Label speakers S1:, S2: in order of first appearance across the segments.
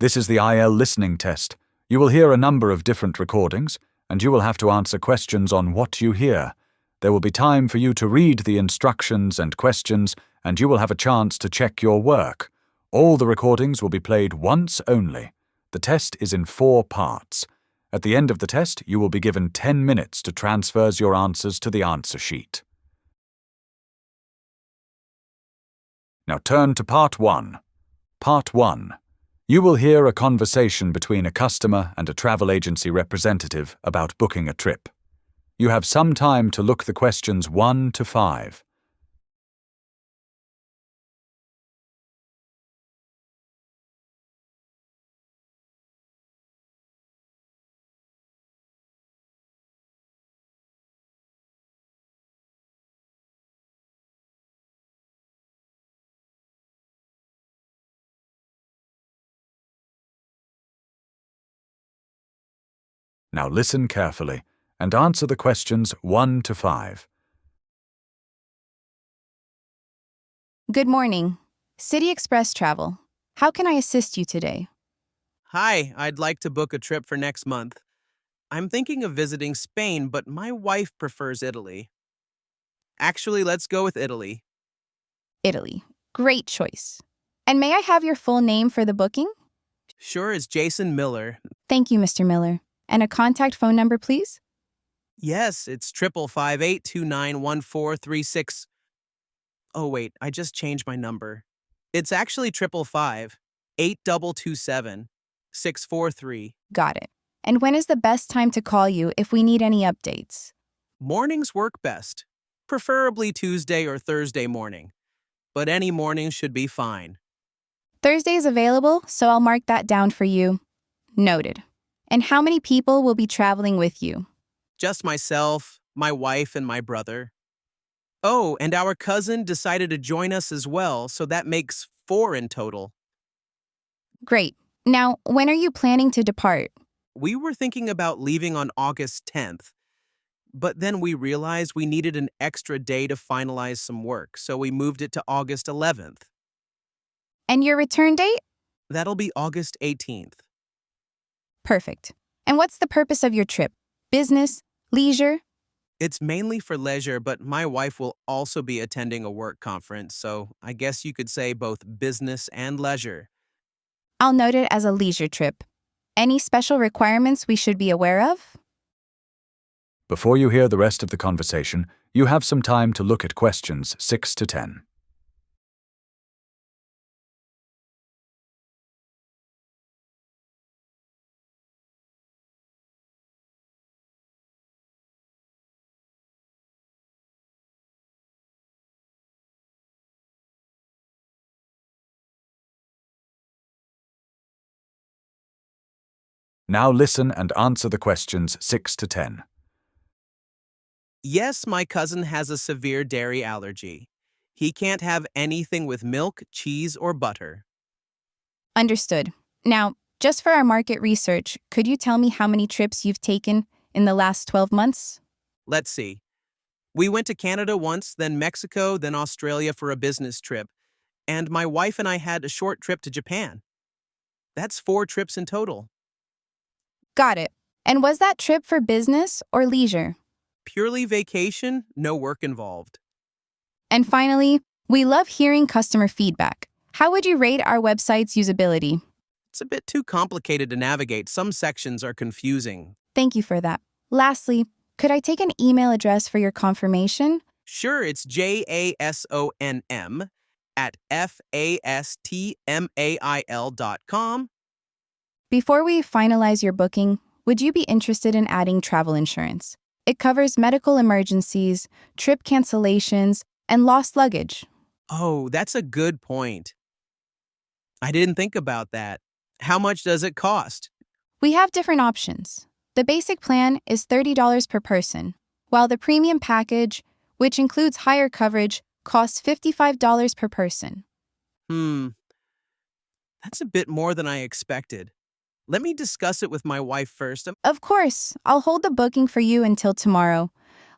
S1: This is the IELTS listening test. You will hear a number of different recordings, and you will have to answer questions on what you hear. There will be time for you to read the instructions and questions, and you will have a chance to check your work. All the recordings will be played once only. The test is in 4 parts. At the end of the test, you will be given 10 minutes to transfer your answers to the answer sheet. Now turn to Part 1. Part 1. You will hear a conversation between a customer and a travel agency representative about booking a trip. You have some time to look the questions 1 to 5. Now listen carefully and answer the questions 1 to 5.
S2: Good morning. City Express Travel. How can I assist you today?
S3: Hi, I'd like to book a trip for next month. I'm thinking of visiting Spain, but my wife prefers Italy. Actually, let's go with Italy.
S2: Italy. Great choice. And may I have your full name for the booking?
S3: Sure, it's Jason Miller.
S2: Thank you, Mr. Miller. And a contact phone number, please?
S3: Yes, it's 555-829-1436. Oh wait, I just changed my number. It's actually 555-8227-643.
S2: Got it. And when is the best time to call you if we need any updates?
S3: Mornings work best, preferably Tuesday or Thursday morning, but any morning should be fine.
S2: Thursday is available, so I'll mark that down for you. Noted. And how many people will be traveling with you?
S3: Just myself, my wife, and my brother. Oh, and our cousin decided to join us as well, so that makes 4 in total.
S2: Great. Now, when are you planning to depart?
S3: We were thinking about leaving on August 10th, but then we realized we needed an extra day to finalize some work, so we moved it to August 11th.
S2: And your return date?
S3: That'll be August 18th.
S2: Perfect. And what's the purpose of your trip? Business? Leisure?
S3: It's mainly for leisure, but my wife will also be attending a work conference, so I guess you could say both business and leisure.
S2: I'll note it as a leisure trip. Any special requirements we should be aware of?
S1: Before you hear the rest of the conversation, you have some time to look at questions 6 to 10. Now listen and answer the questions 6 to 10.
S3: Yes, my cousin has a severe dairy allergy. He can't have anything with milk, cheese, or butter.
S2: Understood. Now, just for our market research, could you tell me how many trips you've taken in the last 12 months?
S3: Let's see. We went to Canada once, then Mexico, then Australia for a business trip, and my wife and I had a short trip to Japan. That's 4 trips in total.
S2: Got it. And was that trip for business or leisure?
S3: Purely vacation, no work involved.
S2: And finally, we love hearing customer feedback. How would you rate our website's usability?
S3: It's a bit too complicated to navigate. Some sections are confusing.
S2: Thank you for that. Lastly, could I take an email address for your confirmation?
S3: Sure, it's jasonm@fastmail.com.
S2: Before we finalize your booking, would you be interested in adding travel insurance? It covers medical emergencies, trip cancellations, and lost luggage.
S3: Oh, that's a good point. I didn't think about that. How much does it cost?
S2: We have different options. The basic plan is $30 per person, while the premium package, which includes higher coverage, costs $55 per person.
S3: That's a bit more than I expected. Let me discuss it with my wife first.
S2: Of course, I'll hold the booking for you until tomorrow.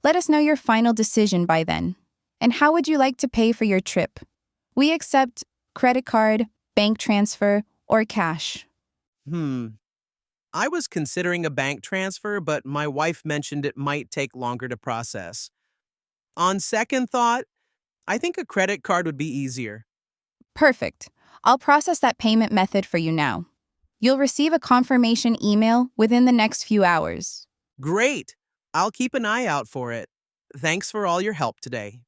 S2: Let us know your final decision by then. And how would you like to pay for your trip? We accept credit card, bank transfer, or cash.
S3: I was considering a bank transfer, but my wife mentioned it might take longer to process. On second thought, I think a credit card would be easier.
S2: Perfect. I'll process that payment method for you now. You'll receive a confirmation email within the next few hours.
S3: Great! I'll keep an eye out for it. Thanks for all your help today.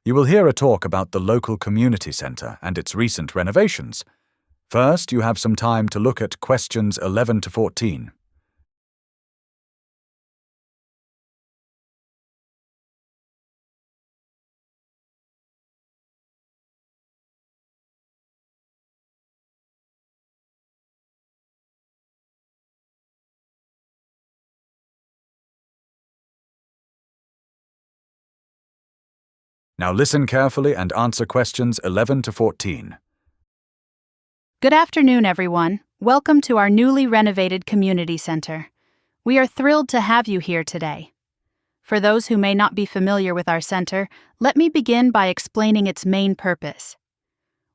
S1: You will hear a talk about the local community centre and its recent renovations. First, you have some time to look at questions 11 to 14. Now listen carefully and answer questions 11 to 14.
S4: Good afternoon, everyone. Welcome to our newly renovated community center. We are thrilled to have you here today. For those who may not be familiar with our center, let me begin by explaining its main purpose.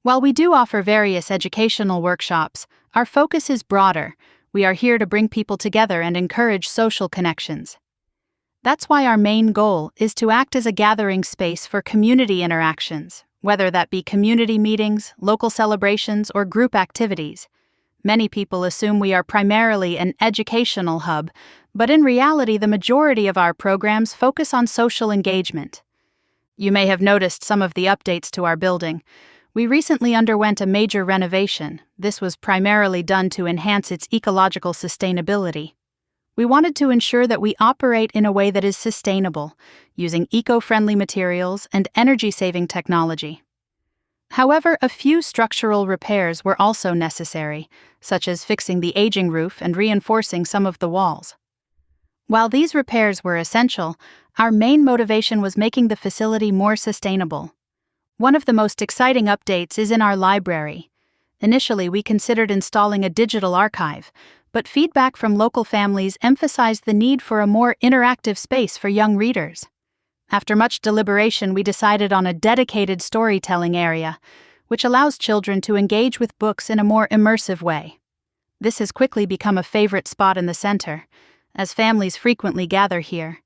S4: While we do offer various educational workshops, our focus is broader. We are here to bring people together and encourage social connections. That's why our main goal is to act as a gathering space for community interactions, whether that be community meetings, local celebrations, or group activities. Many people assume we are primarily an educational hub, but in reality, the majority of our programs focus on social engagement. You may have noticed some of the updates to our building. We recently underwent a major renovation. This was primarily done to enhance its ecological sustainability. We wanted to ensure that we operate in a way that is sustainable, using eco-friendly materials and energy-saving technology. However, a few structural repairs were also necessary, such as fixing the aging roof and reinforcing some of the walls. While these repairs were essential, our main motivation was making the facility more sustainable. One of the most exciting updates is in our library. Initially, we considered installing a digital archive, but feedback from local families emphasized the need for a more interactive space for young readers. After much deliberation, we decided on a dedicated storytelling area, which allows children to engage with books in a more immersive way. This has quickly become a favorite spot in the center, as families frequently gather here.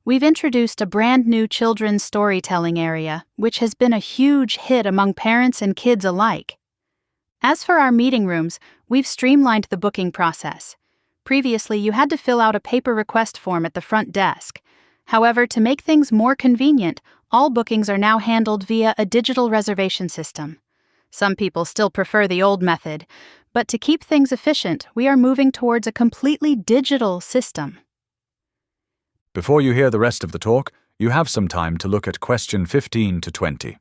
S4: We've introduced a brand new children's storytelling area, which has been a huge hit among parents and kids alike. As for our meeting rooms, we've streamlined the booking process. Previously, you had to fill out a paper request form at the front desk. However, to make things more convenient, all bookings are now handled via a digital reservation system. Some people still prefer the old method, but to keep things efficient, we are moving towards a completely digital system.
S1: Before you hear the rest of the talk, you have some time to look at question 15 to 20.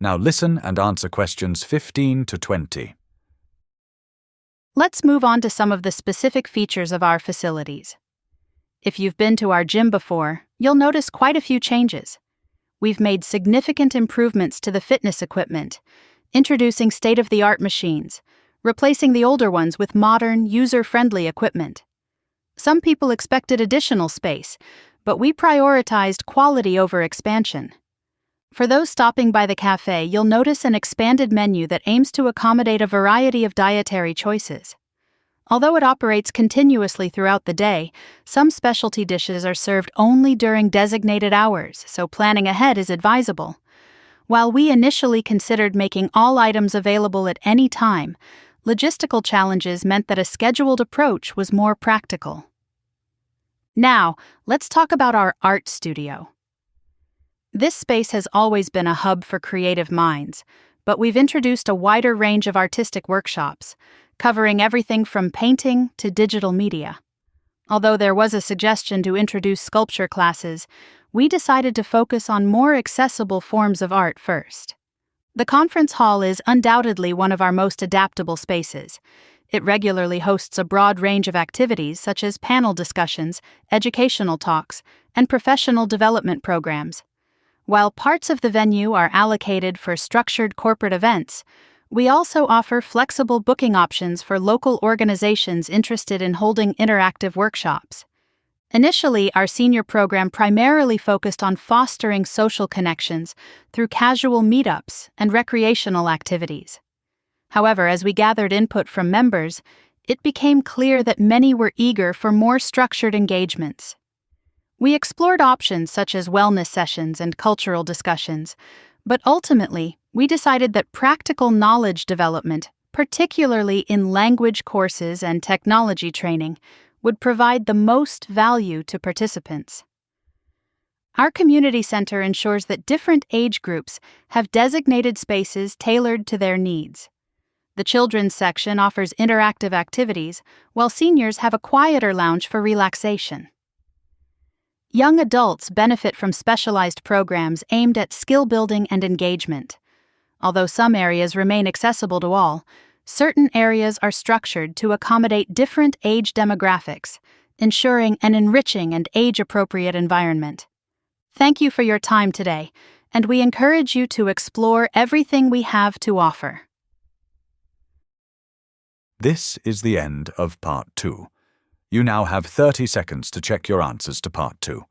S1: Now listen and answer questions 15 to 20.
S4: Let's move on to some of the specific features of our facilities. If you've been to our gym before, you'll notice quite a few changes. We've made significant improvements to the fitness equipment, introducing state-of-the-art machines, replacing the older ones with modern, user-friendly equipment. Some people expected additional space, but we prioritized quality over expansion. For those stopping by the cafe, you'll notice an expanded menu that aims to accommodate a variety of dietary choices. Although it operates continuously throughout the day, some specialty dishes are served only during designated hours, so planning ahead is advisable. While we initially considered making all items available at any time, logistical challenges meant that a scheduled approach was more practical. Now, let's talk about our art studio. This space has always been a hub for creative minds, but we've introduced a wider range of artistic workshops, covering everything from painting to digital media. Although there was a suggestion to introduce sculpture classes, we decided to focus on more accessible forms of art first. The conference hall is undoubtedly one of our most adaptable spaces. It regularly hosts a broad range of activities such as panel discussions, educational talks, and professional development programs. While parts of the venue are allocated for structured corporate events, we also offer flexible booking options for local organizations interested in holding interactive workshops. Initially, our senior program primarily focused on fostering social connections through casual meetups and recreational activities. However, as we gathered input from members, it became clear that many were eager for more structured engagements. We explored options such as wellness sessions and cultural discussions, but ultimately, we decided that practical knowledge development, particularly in language courses and technology training, would provide the most value to participants. Our community center ensures that different age groups have designated spaces tailored to their needs. The children's section offers interactive activities, while seniors have a quieter lounge for relaxation. Young adults benefit from specialized programs aimed at skill building and engagement. Although some areas remain accessible to all, certain areas are structured to accommodate different age demographics, ensuring an enriching and age-appropriate environment. Thank you for your time today, and we encourage you to explore everything we have to offer.
S1: This is the end of Part 2. You now have 30 seconds to check your answers to Part 2.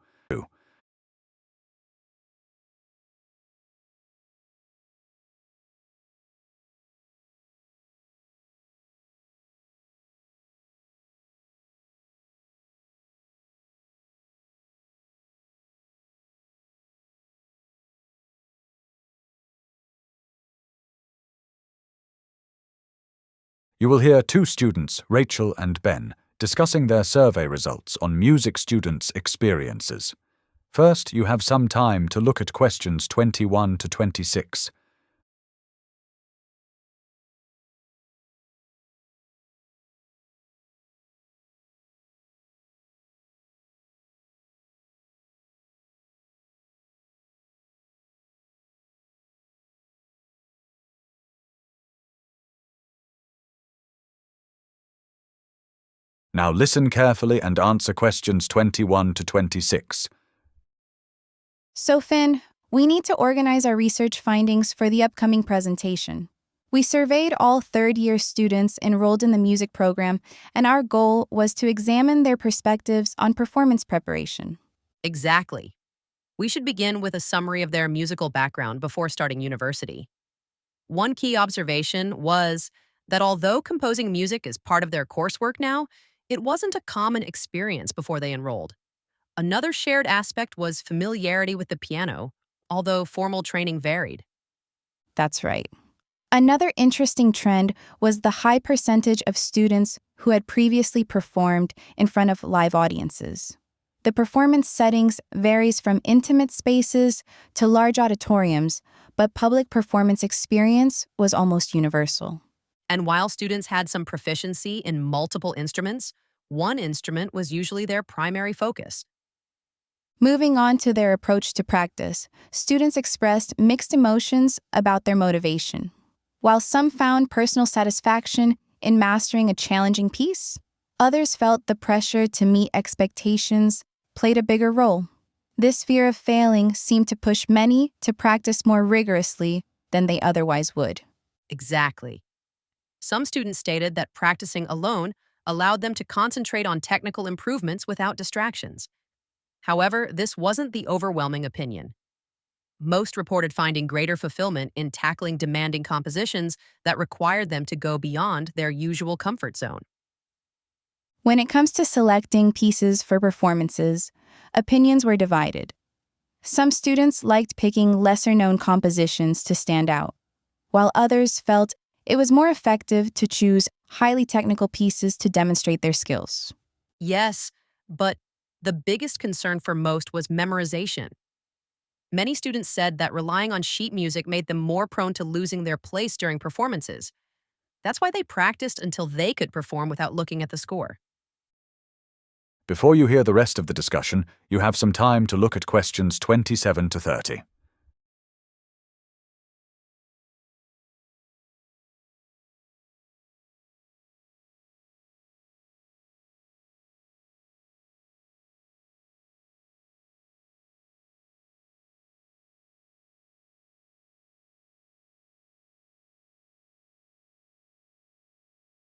S1: You will hear two students, Rachel and Ben, discussing their survey results on music students' experiences. First, you have some time to look at questions 21 to 26. Now listen carefully and answer questions 21 to 26.
S2: So, Finn, we need to organize our research findings for the upcoming presentation. We surveyed all third-year students enrolled in the music program, and our goal was to examine their perspectives on performance preparation.
S5: Exactly. We should begin with a summary of their musical background before starting university. One key observation was that although composing music is part of their coursework now, it wasn't a common experience before they enrolled. Another shared aspect was familiarity with the piano, although formal training varied.
S2: That's right. Another interesting trend was the high percentage of students who had previously performed in front of live audiences. The performance settings varies from intimate spaces to large auditoriums, but public performance experience was almost universal.
S5: And while students had some proficiency in multiple instruments, one instrument was usually their primary focus.
S2: Moving on to their approach to practice, students expressed mixed emotions about their motivation. While some found personal satisfaction in mastering a challenging piece, others felt the pressure to meet expectations played a bigger role. This fear of failing seemed to push many to practice more rigorously than they otherwise would.
S5: Exactly. Some students stated that practicing alone allowed them to concentrate on technical improvements without distractions. However, this wasn't the overwhelming opinion. Most reported finding greater fulfillment in tackling demanding compositions that required them to go beyond their usual comfort zone.
S2: When it comes to selecting pieces for performances, opinions were divided. Some students liked picking lesser-known compositions to stand out, while others felt it was more effective to choose highly technical pieces to demonstrate their skills.
S5: Yes, but the biggest concern for most was memorization. Many students said that relying on sheet music made them more prone to losing their place during performances. That's why they practiced until they could perform without looking at the score.
S1: Before you hear the rest of the discussion, you have some time to look at questions 27 to 30.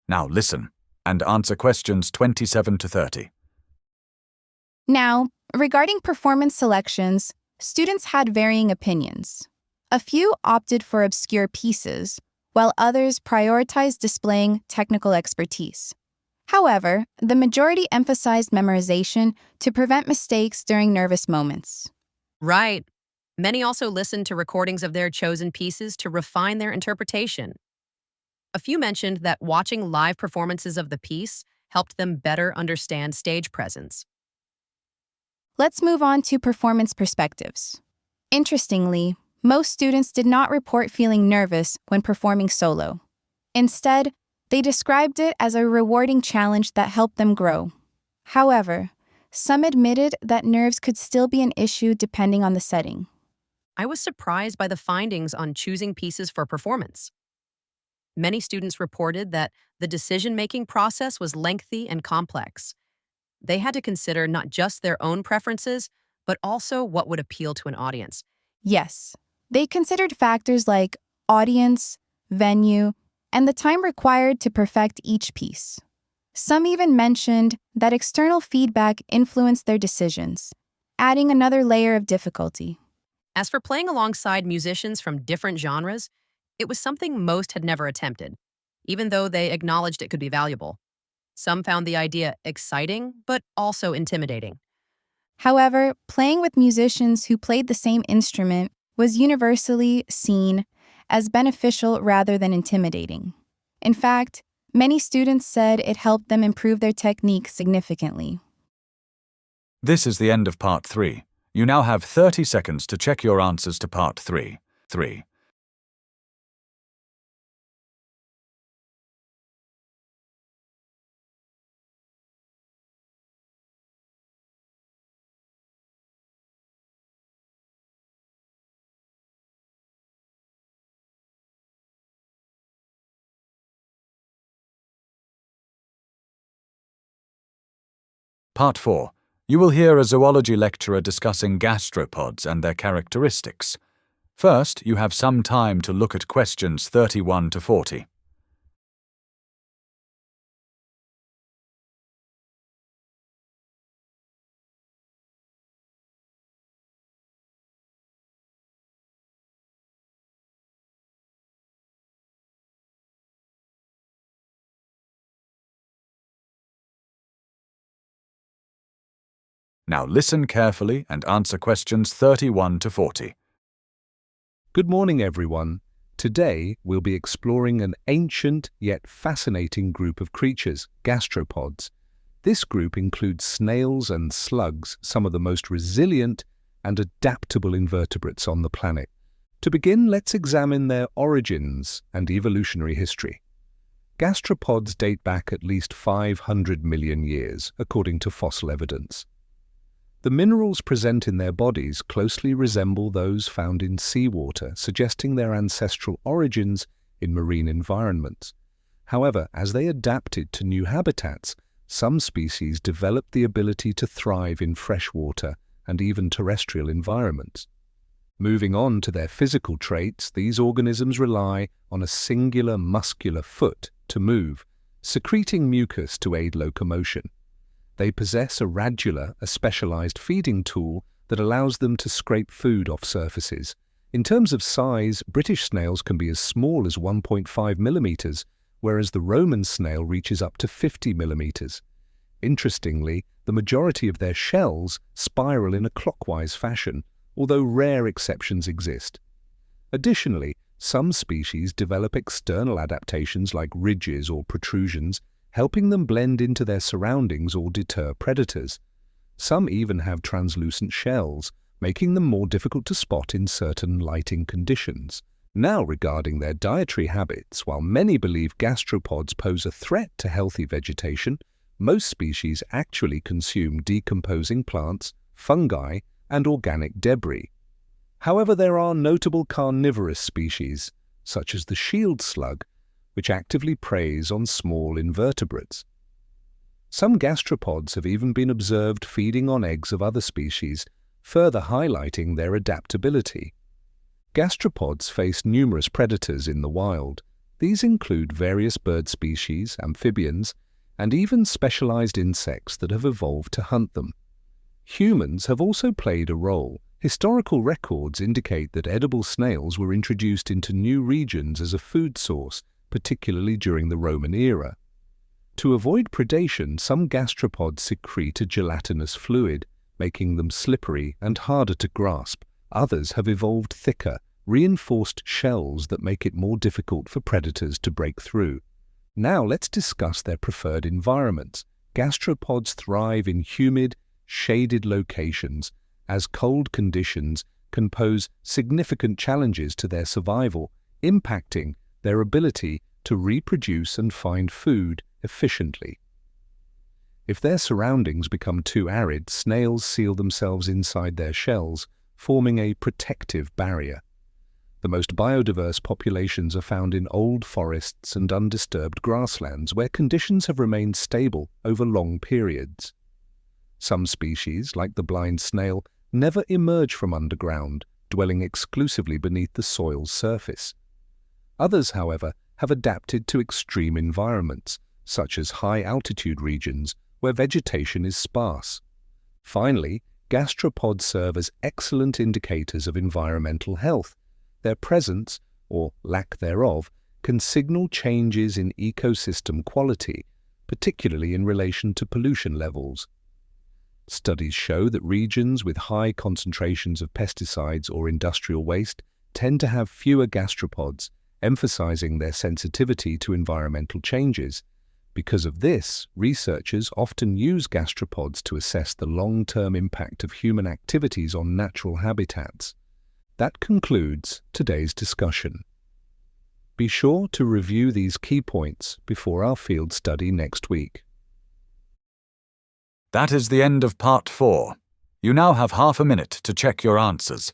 S1: Now listen and answer questions 27 to 30.
S2: Now, regarding performance selections, students had varying opinions. A few opted for obscure pieces, while others prioritized displaying technical expertise. However, the majority emphasized memorization to prevent mistakes during nervous moments.
S5: Right. Many also listened to recordings of their chosen pieces to refine their interpretation. A few mentioned that watching live performances of the piece helped them better understand stage presence.
S2: Let's move on to performance perspectives. Interestingly, most students did not report feeling nervous when performing solo. Instead, they described it as a rewarding challenge that helped them grow. However, some admitted that nerves could still be an issue depending on the setting.
S5: I was surprised by the findings on choosing pieces for performance. Many students reported that the decision-making process was lengthy and complex. They had to consider not just their own preferences, but also what would appeal to an audience.
S2: Yes, they considered factors like audience, venue, and the time required to perfect each piece. Some even mentioned that external feedback influenced their decisions, adding another layer of difficulty.
S5: As for playing alongside musicians from different genres, it was something most had never attempted, even though they acknowledged it could be valuable. Some found the idea exciting, but also intimidating.
S2: However, playing with musicians who played the same instrument was universally seen as beneficial rather than intimidating. In fact, many students said it helped them improve their technique significantly.
S1: This is the end of Part 3. You now have 30 seconds to check your answers to Part 3. Part 4. You will hear a zoology lecturer discussing gastropods and their characteristics. First, you have some time to look at questions 31 to 40. Now listen carefully and answer questions 31 to 40.
S6: Good morning, everyone. Today, we'll be exploring an ancient yet fascinating group of creatures, gastropods. This group includes snails and slugs, some of the most resilient and adaptable invertebrates on the planet. To begin, let's examine their origins and evolutionary history. Gastropods date back at least 500 million years, according to fossil evidence. The minerals present in their bodies closely resemble those found in seawater, suggesting their ancestral origins in marine environments. However, as they adapted to new habitats, some species developed the ability to thrive in freshwater and even terrestrial environments. Moving on to their physical traits, these organisms rely on a singular muscular foot to move, secreting mucus to aid locomotion. They possess a radula, a specialized feeding tool that allows them to scrape food off surfaces. In terms of size, British snails can be as small as 1.5 millimeters, whereas the Roman snail reaches up to 50 millimeters. Interestingly, the majority of their shells spiral in a clockwise fashion, although rare exceptions exist. Additionally, some species develop external adaptations like ridges or protrusions, helping them blend into their surroundings or deter predators. Some even have translucent shells, making them more difficult to spot in certain lighting conditions. Now, regarding their dietary habits, while many believe gastropods pose a threat to healthy vegetation, most species actually consume decomposing plants, fungi, and organic debris. However, there are notable carnivorous species, such as the shield slug, which actively preys on small invertebrates. Some gastropods have even been observed feeding on eggs of other species, further highlighting their adaptability. Gastropods face numerous predators in the wild. These include various bird species, amphibians, and even specialized insects that have evolved to hunt them. Humans have also played a role. Historical records indicate that edible snails were introduced into new regions as a food source, particularly during the Roman era. To avoid predation, some gastropods secrete a gelatinous fluid, making them slippery and harder to grasp. Others have evolved thicker, reinforced shells that make it more difficult for predators to break through. Now let's discuss their preferred environments. Gastropods thrive in humid, shaded locations, as cold conditions can pose significant challenges to their survival, impacting their ability to reproduce and find food efficiently. If their surroundings become too arid, snails seal themselves inside their shells, forming a protective barrier. The most biodiverse populations are found in old forests and undisturbed grasslands where conditions have remained stable over long periods. Some species, like the blind snail, never emerge from underground, dwelling exclusively beneath the soil's surface. Others, however, have adapted to extreme environments, such as high-altitude regions where vegetation is sparse. Finally, gastropods serve as excellent indicators of environmental health. Their presence, or lack thereof, can signal changes in ecosystem quality, particularly in relation to pollution levels. Studies show that regions with high concentrations of pesticides or industrial waste tend to have fewer gastropods, emphasizing their sensitivity to environmental changes. Because of this, researchers often use gastropods to assess the long-term impact of human activities on natural habitats. That concludes today's discussion. Be sure to review these key points before our field study next week.
S1: That is the end of part 4. You now have half a minute to check your answers.